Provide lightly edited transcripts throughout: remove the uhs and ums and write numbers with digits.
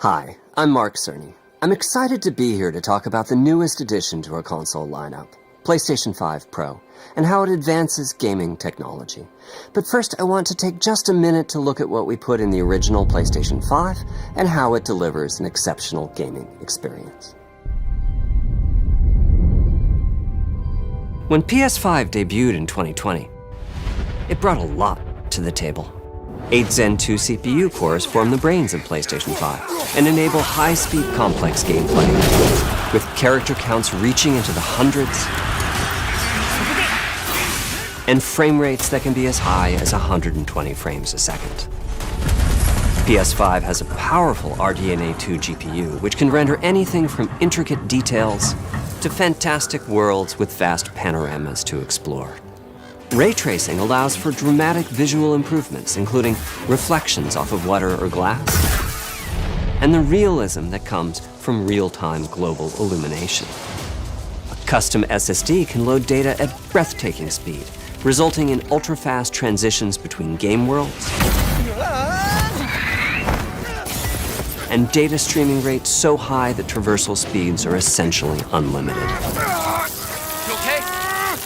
Hi, I'm Mark Cerny. I'm excited to be here to talk about the newest addition to our console lineup, PlayStation 5 Pro, and how it advances gaming technology. But first, I want to take just a minute to look at what we put in the original PlayStation 5 and how it delivers an exceptional gaming experience. When PS5 debuted in 2020, it brought a lot to the table. 8 Zen 2 CPU cores form the brains of PlayStation 5 and enable high-speed complex gameplay, with character counts reaching into the hundreds and frame rates that can be as high as 120 frames a second. PS5 has a powerful RDNA 2 GPU, which can render anything from intricate details to fantastic worlds with vast panoramas to explore. Ray tracing allows for dramatic visual improvements, including reflections off of water or glass, and the realism that comes from real-time global illumination. A custom SSD can load data at breathtaking speed, resulting in ultra-fast transitions between game worlds and data streaming rates so high that traversal speeds are essentially unlimited. You okay?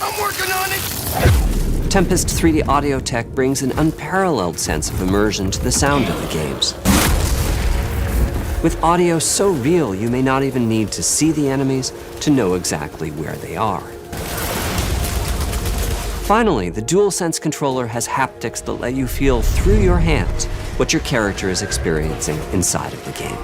I'm working on it! Tempest 3D audio tech brings an unparalleled sense of immersion to the sound of the games. With audio so real, you may not even need to see the enemies to know exactly where they are. Finally, the DualSense controller has haptics that let you feel through your hands what your character is experiencing inside of the game.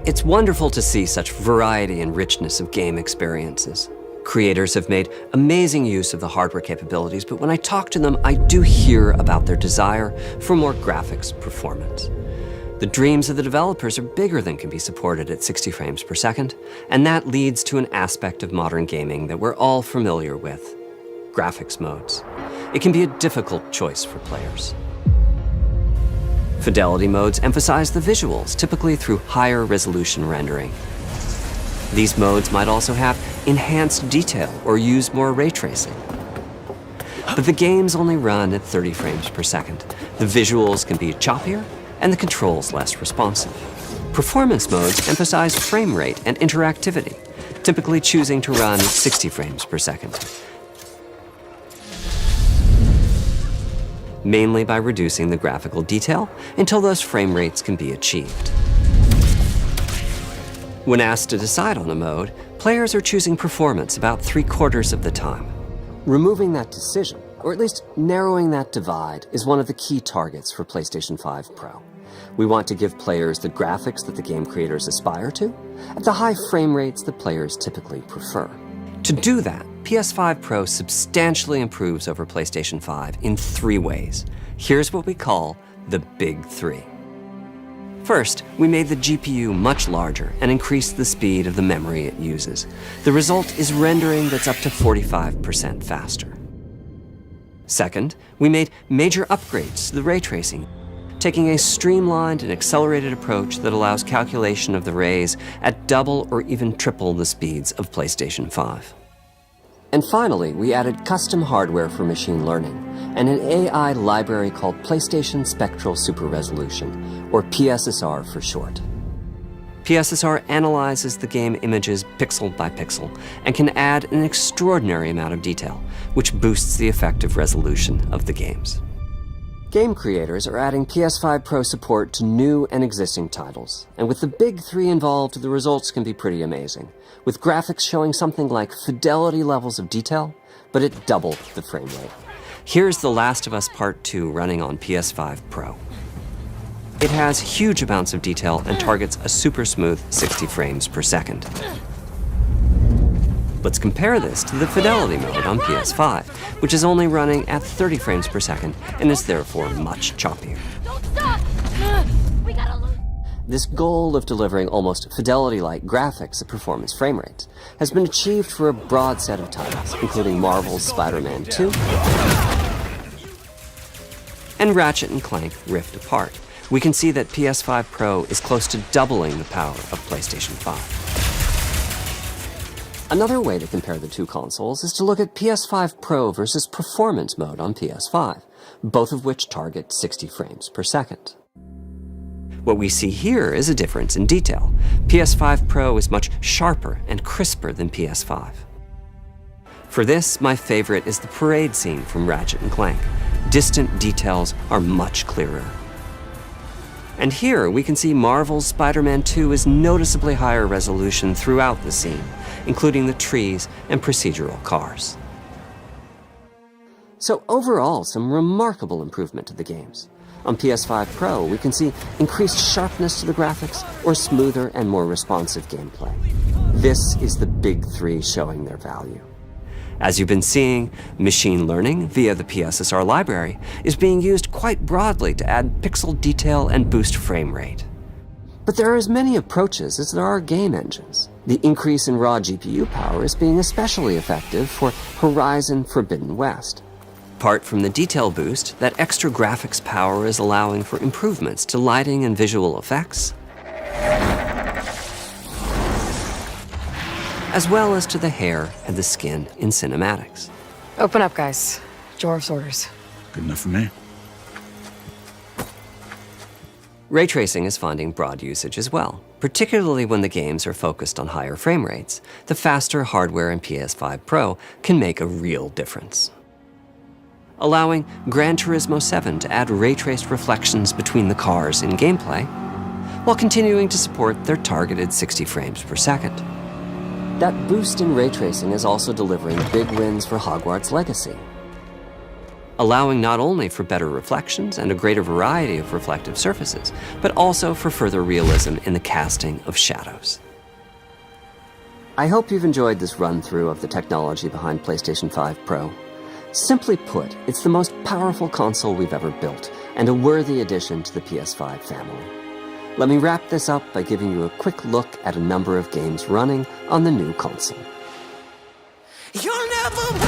It's wonderful to see such variety and richness of game experiences. Creators have made amazing use of the hardware capabilities, but when I talk to them, I do hear about their desire for more graphics performance. The dreams of the developers are bigger than can be supported at 60 frames per second, and that leads to an aspect of modern gaming that we're all familiar with: graphics modes. It can be a difficult choice for players. Fidelity modes emphasize the visuals, typically through higher resolution rendering. These modes might also have enhanced detail or use more ray tracing. But the games only run at 30 frames per second. The visuals can be choppier and the controls less responsive. Performance modes emphasize frame rate and interactivity, typically choosing to run at 60 frames per second, mainly by reducing the graphical detail until those frame rates can be achieved. When asked to decide on a mode, players are choosing performance about 3/4 of the time. Removing that decision, or at least narrowing that divide, is one of the key targets for PlayStation 5 Pro. We want to give players the graphics that the game creators aspire to, at the high frame rates that players typically prefer. To do that, PS5 Pro substantially improves over PlayStation 5 in 3 ways. Here's what we call the Big 3. First, we made the GPU much larger and increased the speed of the memory it uses. The result is rendering that's up to 45% faster. Second, we made major upgrades to the ray tracing, taking a streamlined and accelerated approach that allows calculation of the rays at double or even triple the speeds of PlayStation 5. And finally, we added custom hardware for machine learning and an AI library called PlayStation Spectral Super Resolution, or PSSR for short. PSSR analyzes the game images pixel by pixel and can add an extraordinary amount of detail, which boosts the effective resolution of the games. Game creators are adding PS5 Pro support to new and existing titles, and with the Big 3 involved, the results can be pretty amazing, with graphics showing something like fidelity levels of detail, but at double the frame rate. Here's The Last of Us Part 2 running on PS5 Pro. It has huge amounts of detail and targets a super smooth 60 frames per second. Let's compare this to the Fidelity mode on PS5, which is only running at 30 frames per second and is therefore much choppier. Don't stop! We gotta lose. This goal of delivering almost fidelity-like graphics at performance frame rates has been achieved for a broad set of titles, including Marvel's Spider-Man 2 and Ratchet & Clank Rift Apart. We can see that PS5 Pro is close to doubling the power of PlayStation 5. Another way to compare the two consoles is to look at PS5 Pro versus Performance mode on PS5, both of which target 60 frames per second. What we see here is a difference in detail. PS5 Pro is much sharper and crisper than PS5. For this, my favorite is the parade scene from Ratchet & Clank. Distant details are much clearer. And here we can see Marvel's Spider-Man 2 is noticeably higher resolution throughout the scene, including the trees and procedural cars. So overall, some remarkable improvement to the games. On PS5 Pro, we can see increased sharpness to the graphics or smoother and more responsive gameplay. This is the big three showing their value. As you've been seeing, machine learning via the PSSR library is being used quite broadly to add pixel detail and boost frame rate. But there are as many approaches as there are game engines. The increase in raw GPU power is being especially effective for Horizon Forbidden West. Apart from the detail boost, that extra graphics power is allowing for improvements to lighting and visual effects, as well as to the hair and the skin in cinematics. Open up, guys. Jor's orders. Good enough for me. Ray tracing is finding broad usage as well, particularly when the games are focused on higher frame rates. The faster hardware in PS5 Pro can make a real difference. Allowing Gran Turismo 7 to add ray-traced reflections between the cars in gameplay, while continuing to support their targeted 60 frames per second. That boost in ray tracing is also delivering big wins for Hogwarts Legacy, allowing not only for better reflections and a greater variety of reflective surfaces, but also for further realism in the casting of shadows. I hope you've enjoyed this run-through of the technology behind PlayStation 5 Pro. Simply put, it's the most powerful console we've ever built, and a worthy addition to the PS5 family. Let me wrap this up by giving you a quick look at a number of games running on the new console. You'll never